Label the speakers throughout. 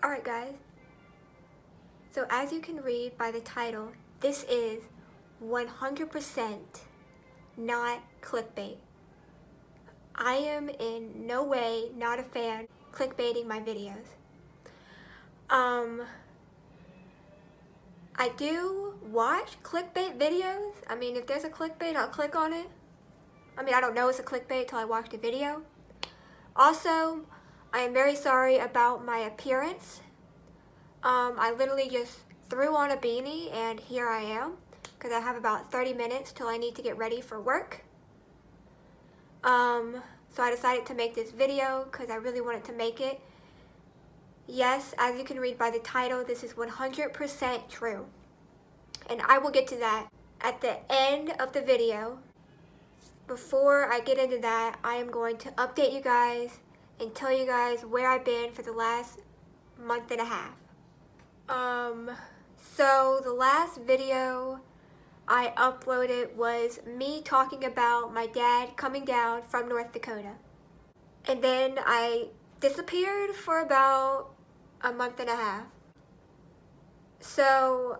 Speaker 1: Alright guys, so as you can read by the title, this is 100% not clickbait. I am in no way not a fan clickbaiting my videos. I do watch clickbait videos. I mean, if there's a clickbait, I'll click on it. I mean, I don't know it's a clickbait till I watch the video. Also, I am very sorry about my appearance. I literally just threw on a beanie and here I am because I have about 30 minutes till I need to get ready for work. So I decided to make this video because I really wanted to make it. Yes, as you can read by the title, this is 100% true. And I will get to that at the end of the video. Before I get into that, I am going to update you guys and tell you guys where I've been for the last month and a half. So the last video I uploaded was me talking about my dad coming down from North Dakota. And then I disappeared for about a month and a half. So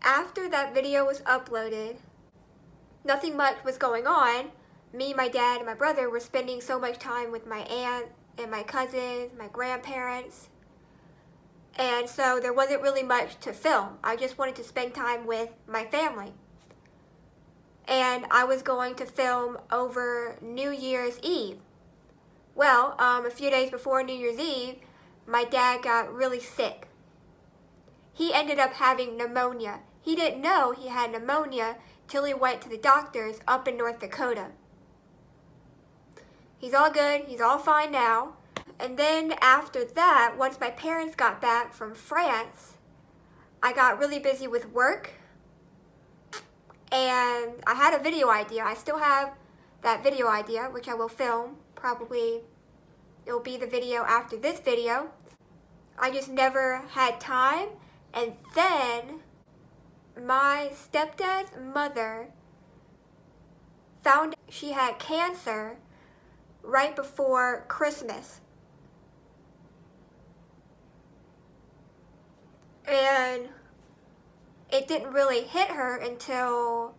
Speaker 1: after that video was uploaded, nothing much was going on. Me, my dad, and my brother were spending so much time with my aunt and my cousins, my grandparents. And so there wasn't really much to film. I just wanted to spend time with my family. And I was going to film over New Year's Eve. Well, a few days before New Year's Eve, my dad got really sick. He ended up having pneumonia. He didn't know he had pneumonia till he went to the doctors up in North Dakota. He's all good, he's all fine now. And then after that, once my parents got back from France, I got really busy with work. And I had a video idea. I still have that video idea, which I will film. Probably it'll be the video after this video. I just never had time. And then my stepdad's mother found she had cancer right before Christmas. And it didn't really hit her until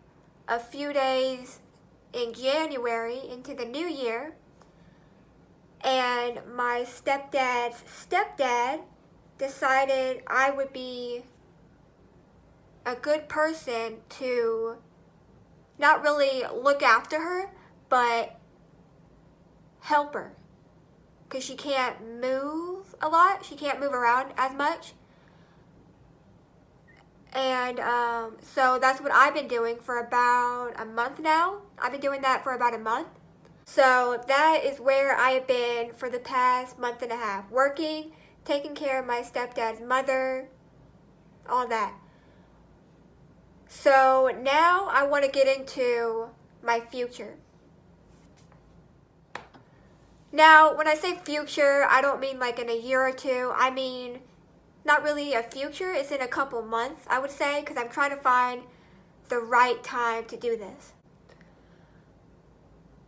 Speaker 1: a few days in January into the new year. And my stepdad's stepdad decided I would be a good person to not really look after her, but help her. Because she can't move a lot. She can't move around as much. And so that's what I've been doing for about a month now. I've been doing that for about a month. So that is where I have been for the past month and a half. Working, taking care of my stepdad's mother, all that. So now I want to get into my future. Now, when I say future, I don't mean like in a year or two. I mean not really a future. It's in a couple months, I would say, because I'm trying to find the right time to do this.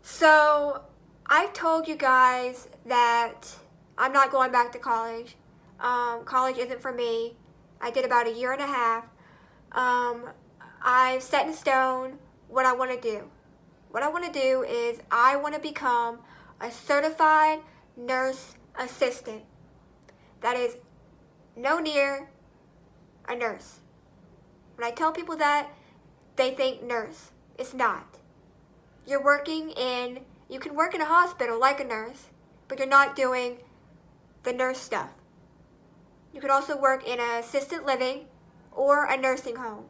Speaker 1: So I've told you guys that I'm not going back to college. College isn't for me. I did about a year and a half. I've set in stone what I want to do. What I want to do is I want to become a certified nurse assistant. That is no near a nurse. When I tell people that, they think nurse. It's not. You're working in, you can work in a hospital like a nurse, but you're not doing the nurse stuff. You could also work in an assisted living or a nursing home.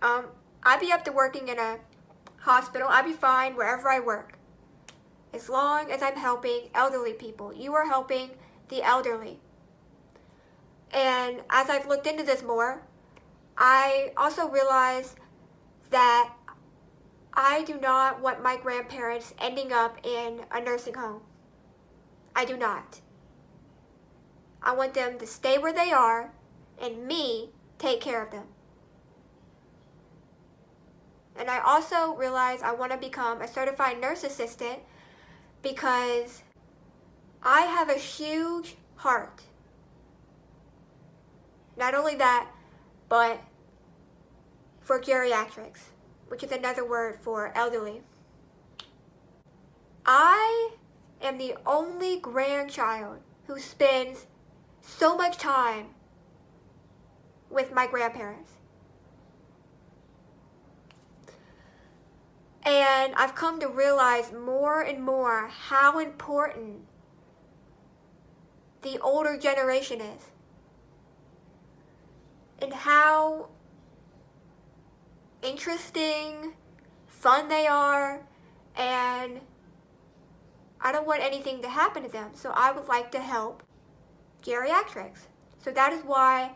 Speaker 1: I'd be up to working in a hospital. I'd be fine wherever I work. As long as I'm helping elderly people. You are helping the elderly. And as I've looked into this more, I also realized that I do not want my grandparents ending up in a nursing home. I do not. I want them to stay where they are and me take care of them. And I also realize I want to become a certified nurse assistant because I have a huge heart Not only that, but for geriatrics, which is another word for elderly. I am the only grandchild who spends so much time with my grandparents. And I've come to realize more and more how important the older generation is, and how interesting, fun they are, and I don't want anything to happen to them, so I would like to help geriatrics. So that is why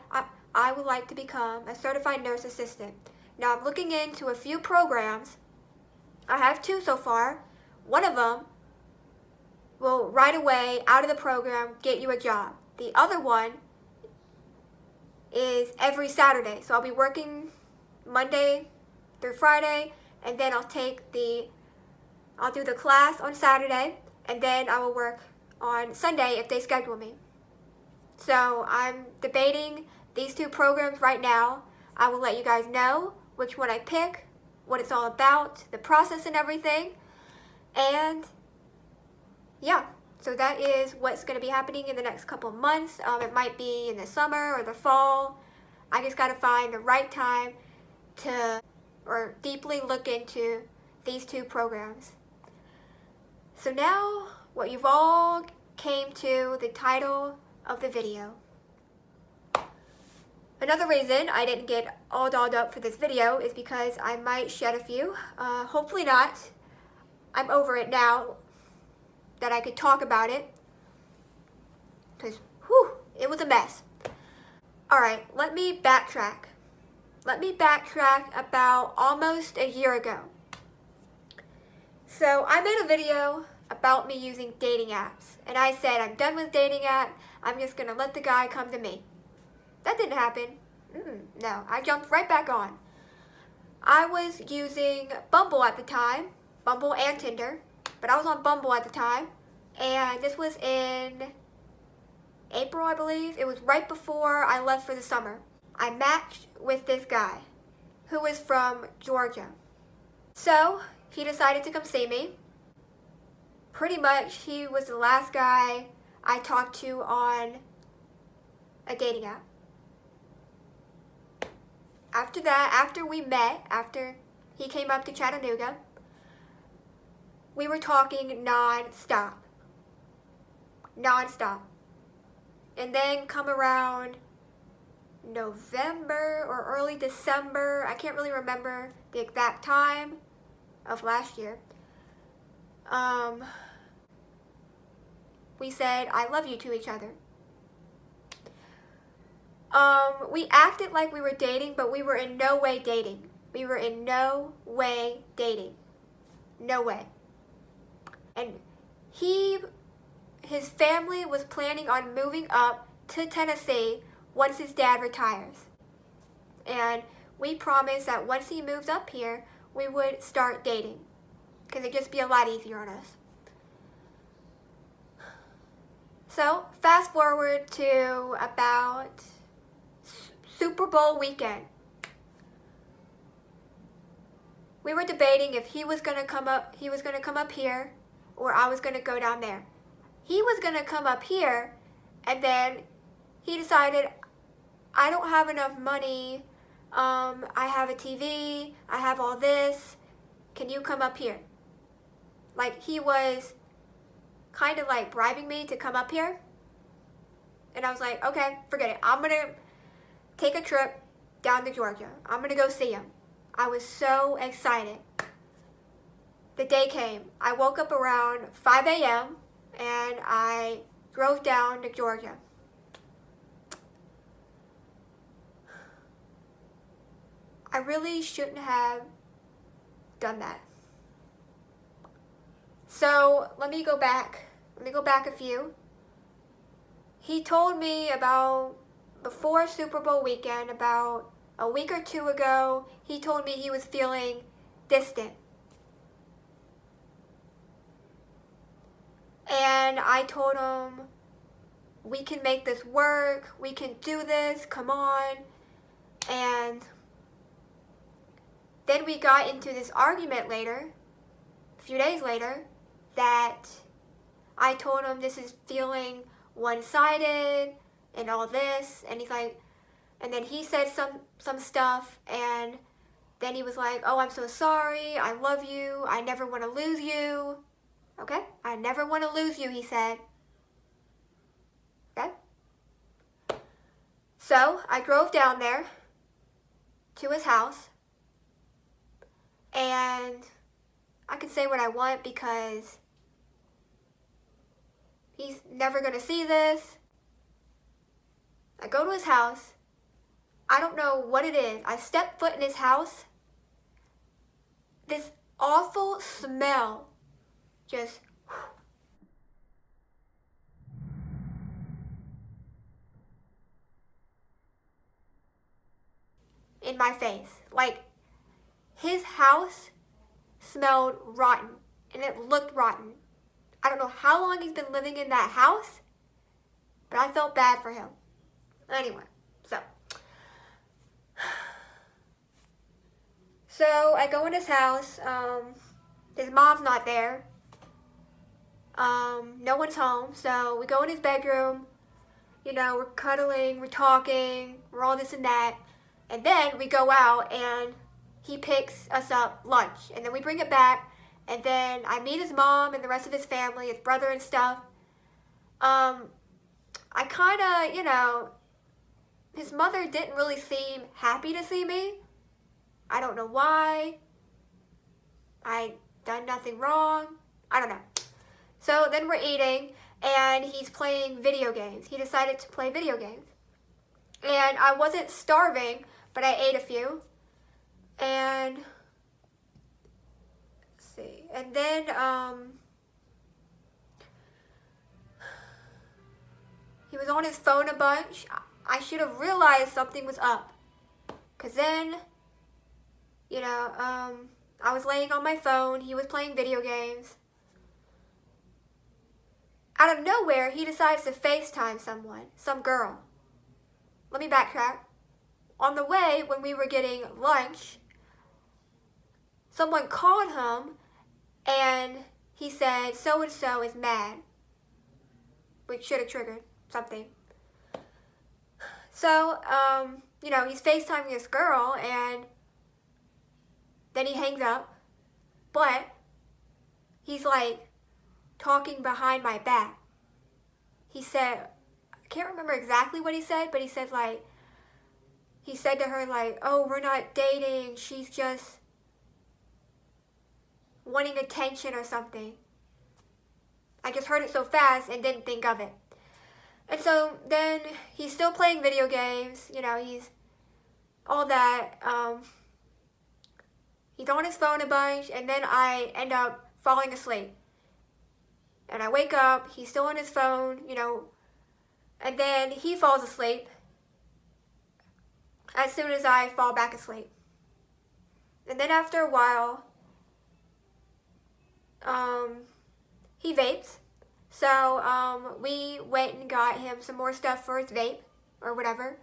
Speaker 1: I would like to become a certified nurse assistant. Now I'm looking into a few programs. I have 2 so far. One of them will right away out of the program get you a job. The other one is every Saturday. So I'll be working Monday through Friday, and then I'll do the class on Saturday, and then I will work on Sunday if they schedule me. So I'm debating these 2 programs right now. I will let you guys know which one I pick, what it's all about, the process and everything. And yeah, so that is what's going to be happening in the next couple of months. It might be in the summer or the fall. I just got to find the right time to deeply look into these 2 programs. So now what you've all came to the title of the video. Another reason I didn't get all dolled up for this video is because I might shed a few. Hopefully not. I'm over it now that I could talk about it, because it was a mess. Alright, let me backtrack. Let me backtrack about almost a year ago. So I made a video about me using dating apps, and I said I'm done with dating apps. I'm just gonna let the guy come to me. That didn't happen. No, I jumped right back on. I was using Bumble at the time, Bumble and Tinder, but I was on Bumble at the time, and this was in April, I believe. It was right before I left for the summer. I matched with this guy who was from Georgia. So he decided to come see me. Pretty much he was the last guy I talked to on a dating app. After that, after we met, after he came up to Chattanooga, we were talking non-stop. Non-stop. And then come around November or early December, I can't really remember the exact time of last year, we said I love you to each other. We acted like we were dating, but we were in no way dating. We were in no way dating. No way. And his family was planning on moving up to Tennessee once his dad retires. And we promised that once he moves up here, we would start dating, because it'd just be a lot easier on us. So, fast forward to about Super Bowl weekend. We were debating if he was gonna come up here, or I was gonna go down there. He was gonna come up here, and then he decided, I don't have enough money. I have a TV. I have all this. Can you come up here? Like, he was kind of like bribing me to come up here. And I was like, okay, forget it. I'm gonna take a trip down to Georgia. I'm gonna go see him. I was so excited. The day came. I woke up around 5 a.m. and I drove down to Georgia. I really shouldn't have done that. So let me go back a few. He told me before Super Bowl weekend, about a week or 2 ago, he told me he was feeling distant. And I told him, we can make this work. We can do this. Come on. And then we got into this argument later, a few days later, that I told him this is feeling one-sided and all this. And he's like, and then he said some stuff, and then he was like, oh, I'm so sorry. I love you. I never want to lose you. Okay? I never want to lose you, he said. Okay? So I drove down there to his house, and I can say what I want because he's never going to see this. I go to his house. I don't know what it is. I step foot in his house. This awful smell just in my face. Like, his house smelled rotten, and it looked rotten. I don't know how long he's been living in that house, but I felt bad for him. Anyway, so I go in his house. His mom's not there. No one's home, so we go in his bedroom. You know, we're cuddling, we're talking, we're all this and that. And then we go out and he picks us up lunch. And then we bring it back. And then I meet his mom and the rest of his family, his brother and stuff. I kind of, you know, his mother didn't really seem happy to see me. I don't know why. I done nothing wrong. I don't know. So then we're eating and he's playing video games. He decided to play video games. And I wasn't starving, but I ate a few. And let's see. And then he was on his phone a bunch. I should have realized something was up. Cause then, you know, I was laying on my phone. He was playing video games. Out of nowhere, he decides to FaceTime someone, some girl. Let me backtrack. On the way, when we were getting lunch, someone called him and he said, so-and-so is mad. Which should have triggered something. So, you know, he's FaceTiming this girl and then he hangs up. But he's like talking behind my back. He said, I can't remember exactly what he said, but he said like, he said to her like, oh, we're not dating. She's just wanting attention or something. I just heard it so fast and didn't think of it. And so then he's still playing video games. You know, he's all that. He's on his phone a bunch, and then I end up falling asleep. And I wake up, he's still on his phone, you know, and then he falls asleep as soon as I fall back asleep. And then after a while, he vapes. So we went and got him some more stuff for his vape or whatever.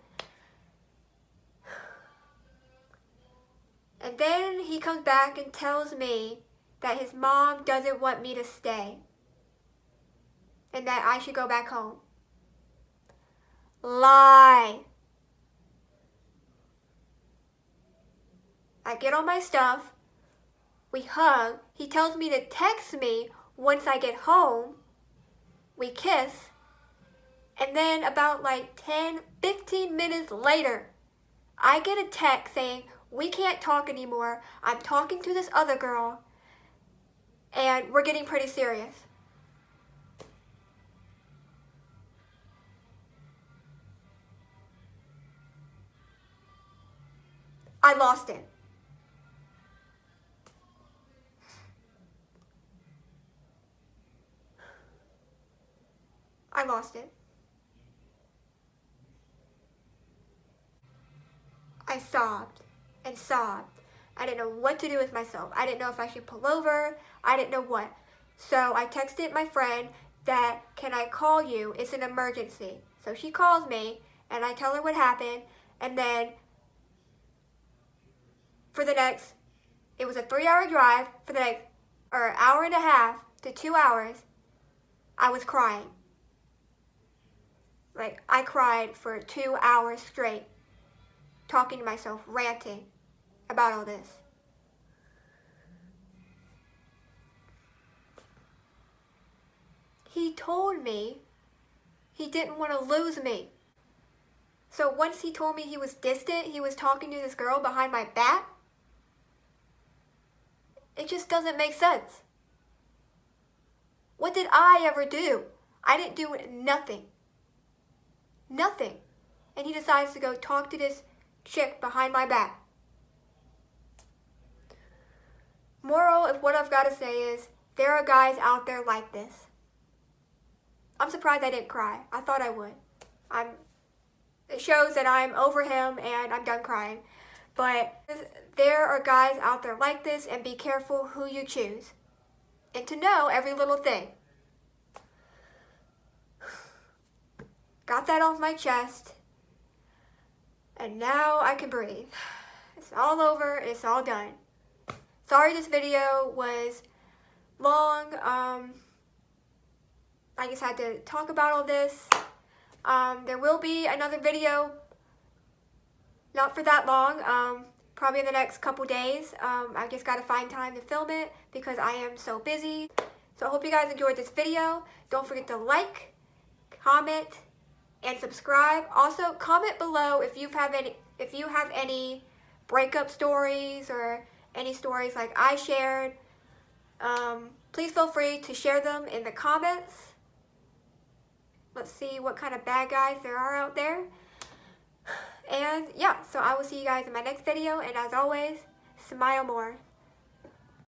Speaker 1: And then he comes back and tells me that his mom doesn't want me to stay and that I should go back home. Lie. I get all my stuff. We hug. He tells me to text me once I get home. We kiss. And then about like 10, 15 minutes later, I get a text saying, we can't talk anymore. I'm talking to this other girl and we're getting pretty serious. I lost it. I lost it. I sobbed and sobbed. I didn't know what to do with myself. I didn't know if I should pull over. I didn't know what. So I texted my friend that, can I call you? It's an emergency. So she calls me, and I tell her what happened, and then for the next, it was a 3-hour drive, for the next, or hour and a half to 2 hours, I was crying. Like, I cried for 2 hours straight, talking to myself, ranting about all this. He told me he didn't want to lose me. So once he told me he was distant, he was talking to this girl behind my back, it just doesn't make sense. What did I ever do? I didn't do nothing. Nothing. And he decides to go talk to this chick behind my back. Moral of what I've got to say is, there are guys out there like this. I'm surprised I didn't cry. I thought I would. It shows that I'm over him and I'm done crying. But there are guys out there like this, and be careful who you choose. And to know every little thing. Got that off my chest. And now I can breathe. It's all over. It's all done. Sorry this video was long. I just had to talk about all this. There will be another video, not for that long, probably in the next couple days. I just got to find time to film it because I am so busy. So I hope you guys enjoyed this video. Don't forget to like, comment, and subscribe. Also, comment below if you have any breakup stories or any stories like I shared. Please feel free to share them in the comments. Let's see what kind of bad guys there are out there. And yeah, so I will see you guys in my next video. And as always, smile more.